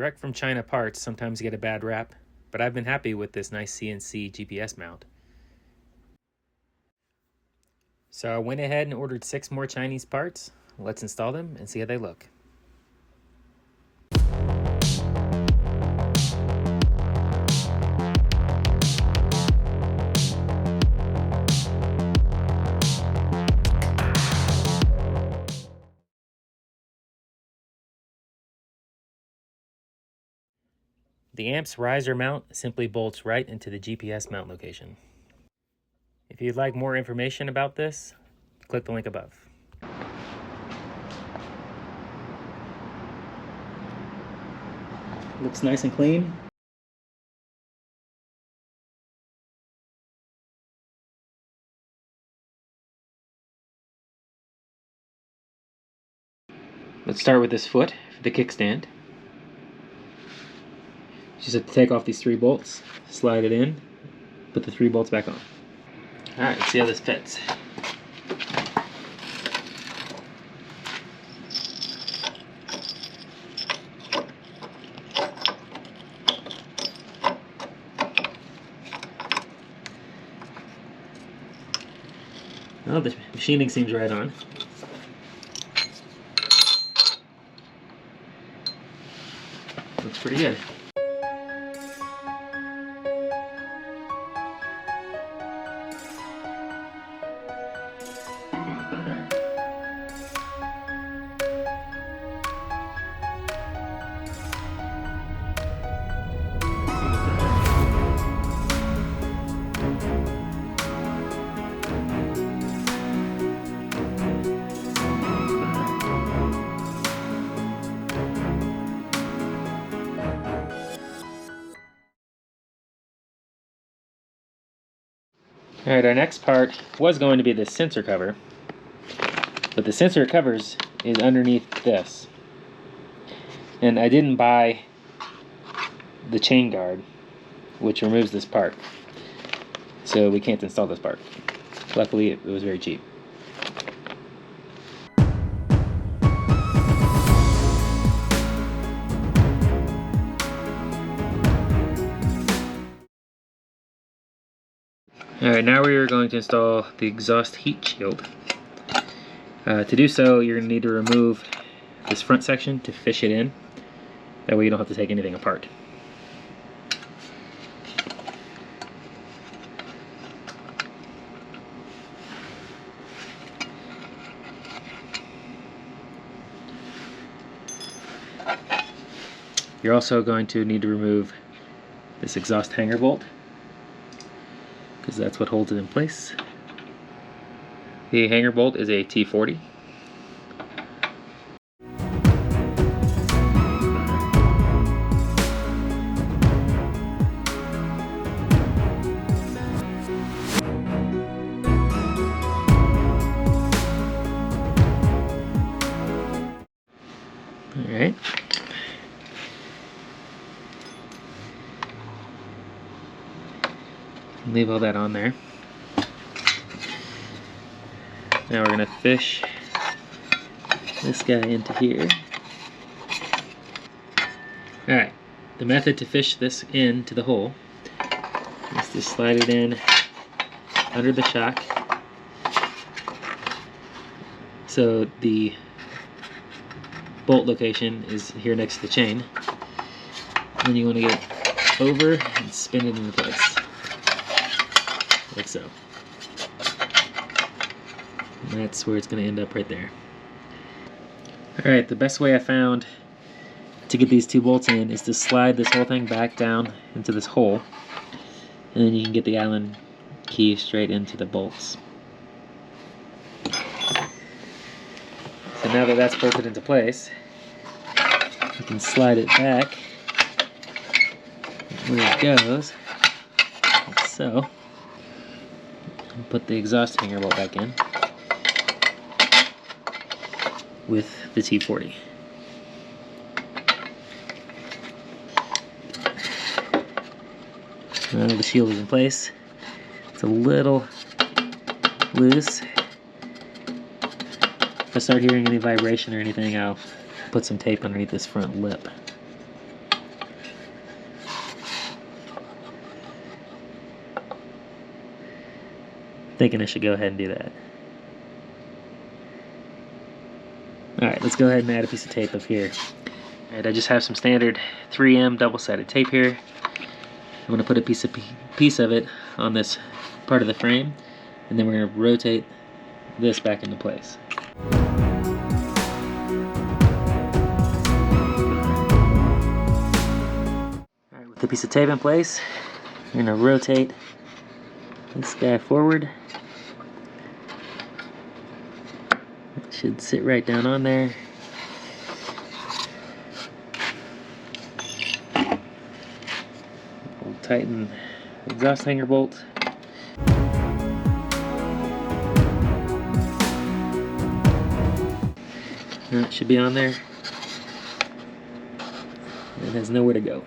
Direct from China parts sometimes get a bad rap, but I've been happy with this NiceCNC GPS mount. So I went ahead and ordered 6 more Chinese parts. Let's install them and see how they look. The amp's riser mount simply bolts right into the GPS mount location. If you'd like more information about this, click the link above. Looks nice and clean. Let's start with this foot for the kickstand. Just have to take off these 3 bolts, slide it in, put the 3 bolts back on. Alright, let's see how this fits. Well, the machining seems right on. Looks pretty good. Alright, our next part was going to be the sensor cover, but the sensor covers is underneath this. And I didn't buy the chain guard, which removes this part, so we can't install this part. Luckily, it was very cheap. Alright, now we are going to install the exhaust heat shield. To do so, you're going to need to remove this front section to fish it in. That way you don't have to take anything apart. You're also going to need to remove this exhaust hanger bolt, because that's what holds it in place. The hanger bolt is a T40. Alright. Leave all that on there. Now we're going to fish this guy into here. Alright, the method to fish this into the hole is to slide it in under the shock. So the bolt location is here next to the chain. Then you want to get it over and spin it into place. Like so. And that's where it's going to end up right there. Alright, the best way I found to get these 2 bolts in is to slide this whole thing back down into this hole, and then you can get the Allen key straight into the bolts. So now that that's bolted into place, you can slide it back where it goes, like so. Put the exhaust hanger bolt back in with the T40. Now the shield is in place. It's a little loose. If I start hearing any vibration or anything, I'll put some tape underneath this front lip. thinking I should go ahead and do that. Alright, let's go ahead and add a piece of tape up here. Alright, I just have some standard 3M double-sided tape here. I'm going to put a piece of it on this part of the frame, and then we're going to rotate this back into place. Alright, with the piece of tape in place, I'm going to rotate this guy forward. It should sit right down on there. We'll tighten the exhaust hanger bolt. It should be on there. It has nowhere to go.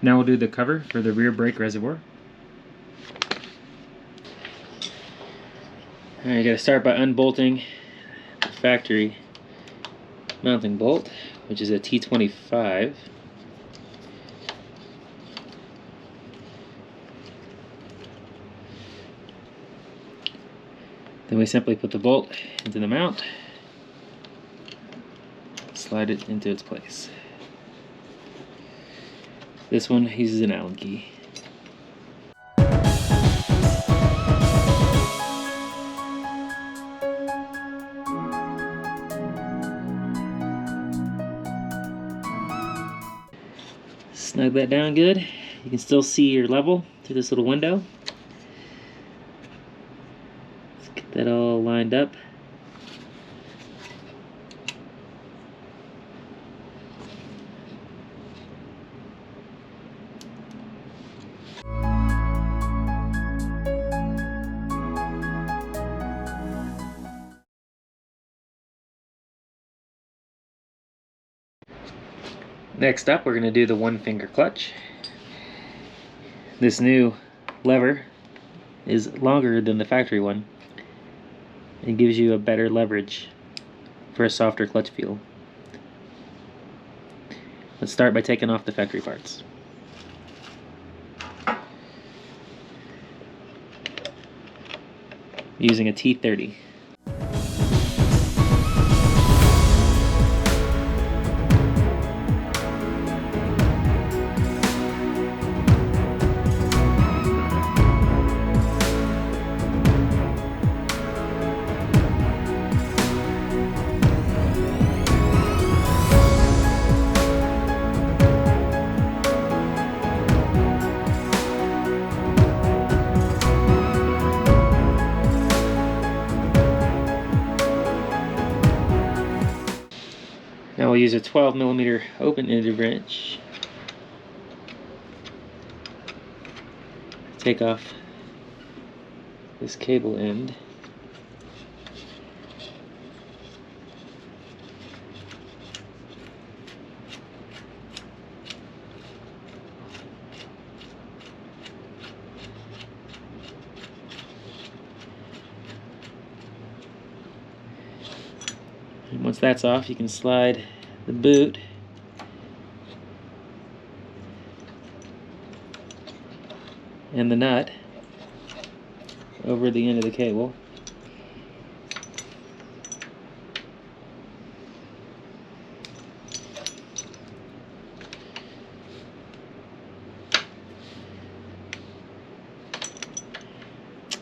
Now we'll do the cover for the rear brake reservoir. Alright, you gotta start by unbolting the factory mounting bolt, which is a T25. Then we simply put the bolt into the mount, slide it into its place. This one uses an Allen key. Snug that down good. You can still see your level through this little window. Let's get that all lined up. Next up, we're going to do the one-finger clutch. This new lever is longer than the factory one. It gives you a better leverage for a softer clutch feel. Let's start by taking off the factory parts. Using a T30. Now we'll use a 12mm open-ended wrench. Take off this cable end. And once that's off, you can slide the boot and the nut over the end of the cable.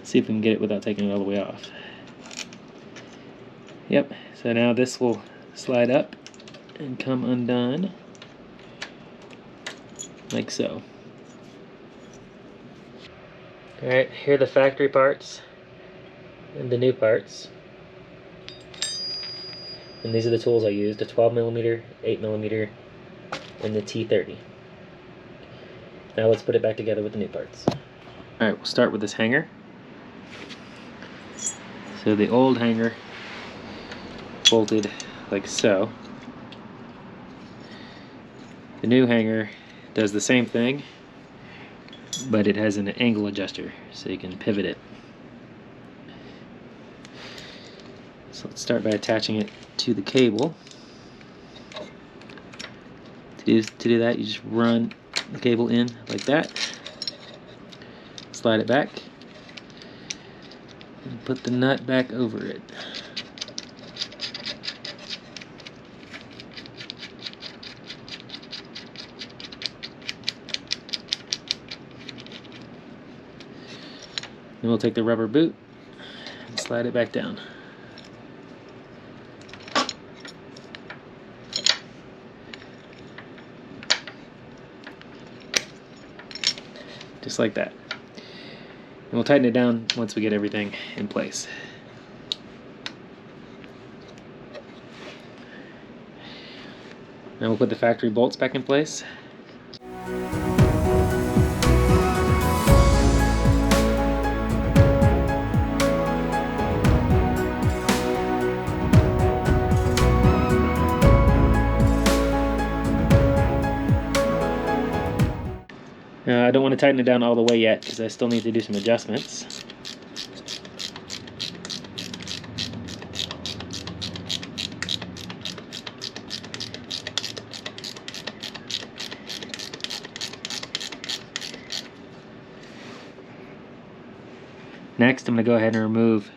See if we can get it without taking it all the way off. Yep, so now this will slide up and come undone like so. Alright, here are the factory parts and the new parts. And these are the tools I used, a 12mm, 8mm, and the T30. Now let's put it back together with the new parts. Alright, we'll start with this hanger. So the old hanger bolted like so. The new hanger does the same thing, but it has an angle adjuster, so you can pivot it. So let's start by attaching it to the cable. To do that, you just run the cable in like that, slide it back, and put the nut back over it. Then we'll take the rubber boot and slide it back down. Just like that. And we'll tighten it down once we get everything in place. Now we'll put the factory bolts back in place. I don't want to tighten it down all the way yet because I still need to do some adjustments. Next, I'm going to go ahead and remove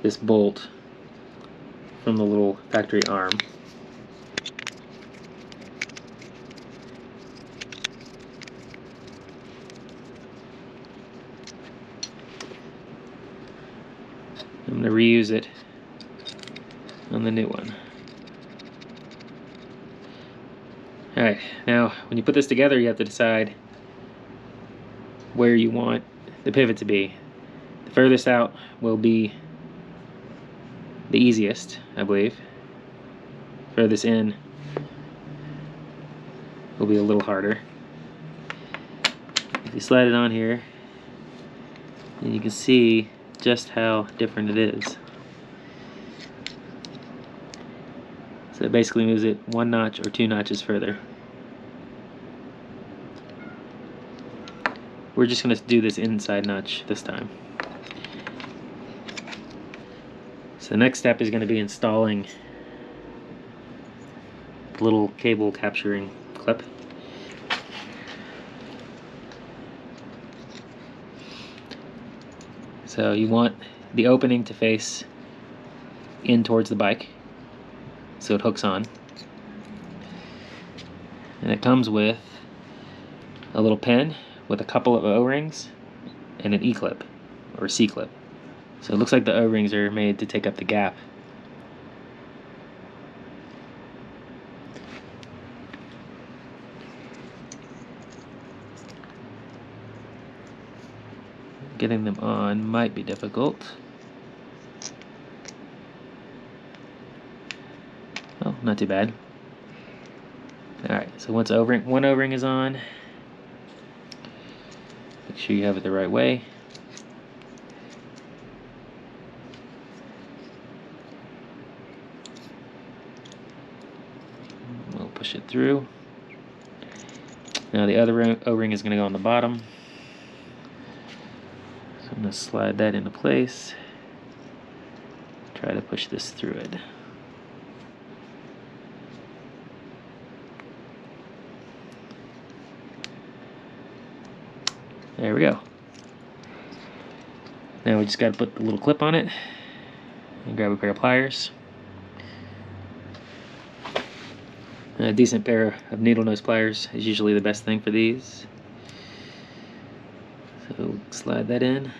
this bolt from the little factory arm. I'm going to reuse it on the new one. Alright, now when you put this together, you have to decide where you want the pivot to be. The furthest out will be the easiest, I believe. Furthest in will be a little harder. If you slide it on here, you can see just how different it is. So it basically moves it 1 notch or 2 notches further. We're just going to do this inside notch this time. So the next step is going to be installing the little cable capturing clip. So you want the opening to face in towards the bike so it hooks on. And it comes with a little pin with a couple of O-rings and an E-clip or C-clip. So it looks like the O-rings are made to take up the gap. Getting them on might be difficult. Oh, not too bad. Alright, so once one O-ring is on, make sure you have it the right way. We'll push it through. Now the other O-ring is going to go on the bottom. I'm going to slide that into place. Try to push this through it. There we go. Now we just got to put the little clip on it and grab a pair of pliers. A decent pair of needle nose pliers is usually the best thing for these. So slide that in.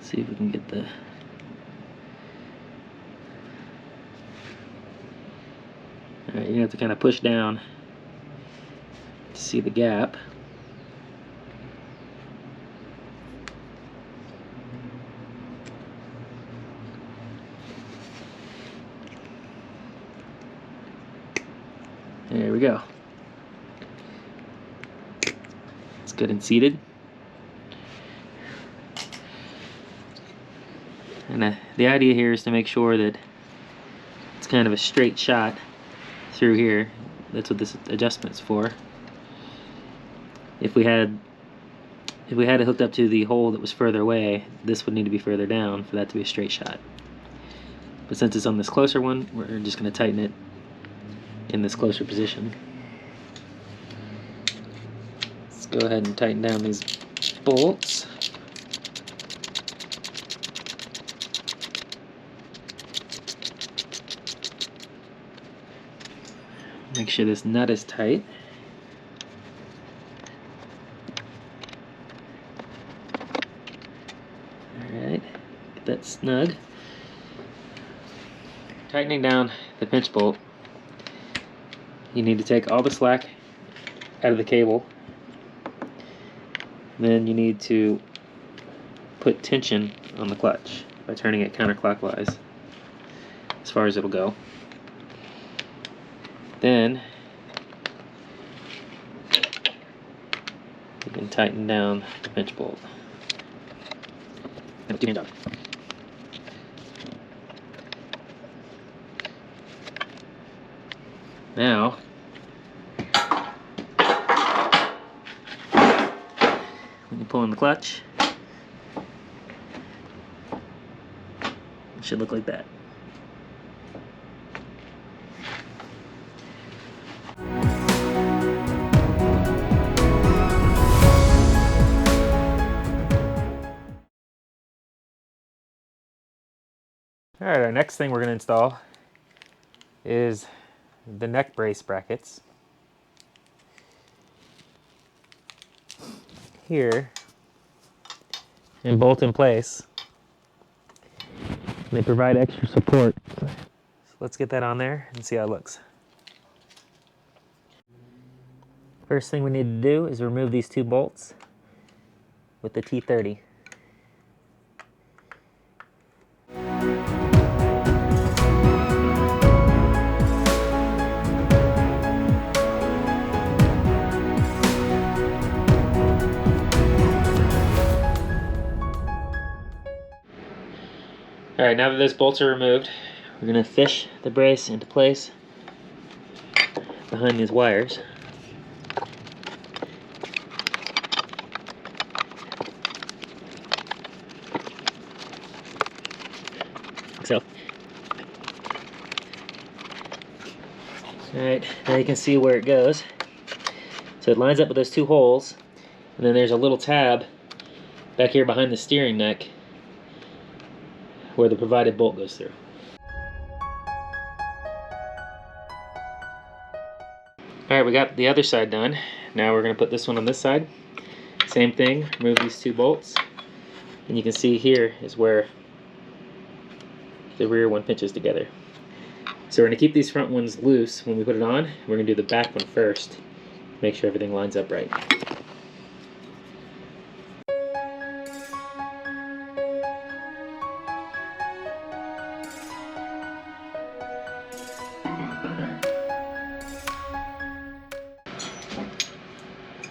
See if we can get the Alright, you have to kind of push down to see the gap. There we go. It's good and seated. And the idea here is to make sure that it's kind of a straight shot through here. That's what this adjustment's for. If we had it hooked up to the hole that was further away, this would need to be further down for that to be a straight shot. But since it's on this closer one, we're just going to tighten it in this closer position. Let's go ahead and tighten down these bolts. Make sure this nut is tight. Alright, get that snug. Tightening down the pinch bolt, you need to take all the slack out of the cable. Then you need to put tension on the clutch by turning it counterclockwise as far as it'll go. Then you can tighten down the pinch bolt. And do your job. Now, when you pull in the clutch, it should look like that. Alright, our next thing we're going to install is the neck brace brackets. Here, and bolt in place. They provide extra support. So let's get that on there and see how it looks. First thing we need to do is remove these two bolts with the T30. Alright, now that those bolts are removed, we're going to fish the brace into place behind these wires. Like so. Alright, now you can see where it goes. So it lines up with those two holes, and then there's a little tab back here behind the steering neck where the provided bolt goes through. Alright, we got the other side done. Now we're going to put this one on this side. Same thing, remove these two bolts. And you can see here is where the rear one pinches together. So we're going to keep these front ones loose when we put it on. We're going to do the back one first. Make sure everything lines up right.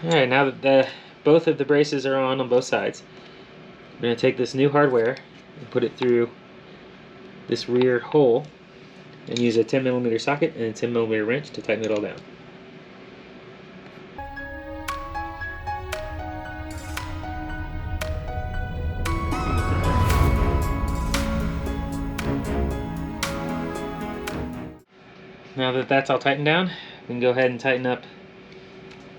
Alright, now that both of the braces are on both sides, we're going to take this new hardware and put it through this rear hole and use a 10mm socket and a 10mm wrench to tighten it all down. Now that that's all tightened down, we can go ahead and tighten up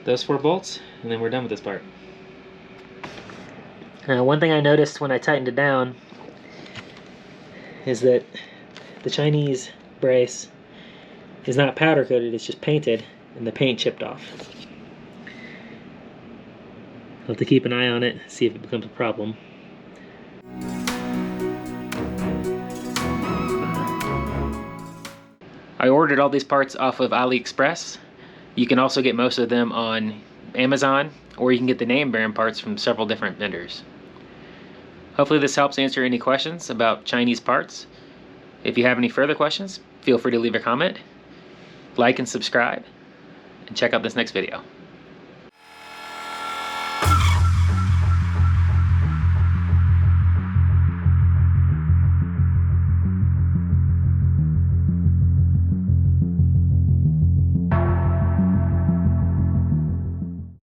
those 4 bolts, and then we're done with this part. One thing I noticed when I tightened it down is that the Chinese brace is not powder coated, it's just painted, and the paint chipped off. I'll have to keep an eye on it, see if it becomes a problem. I ordered all these parts off of AliExpress. You can also get most of them on Amazon, or you can get the name brand parts from several different vendors. Hopefully this helps answer any questions about Chinese parts. If you have any further questions, feel free to leave a comment, like and subscribe, and check out this next video.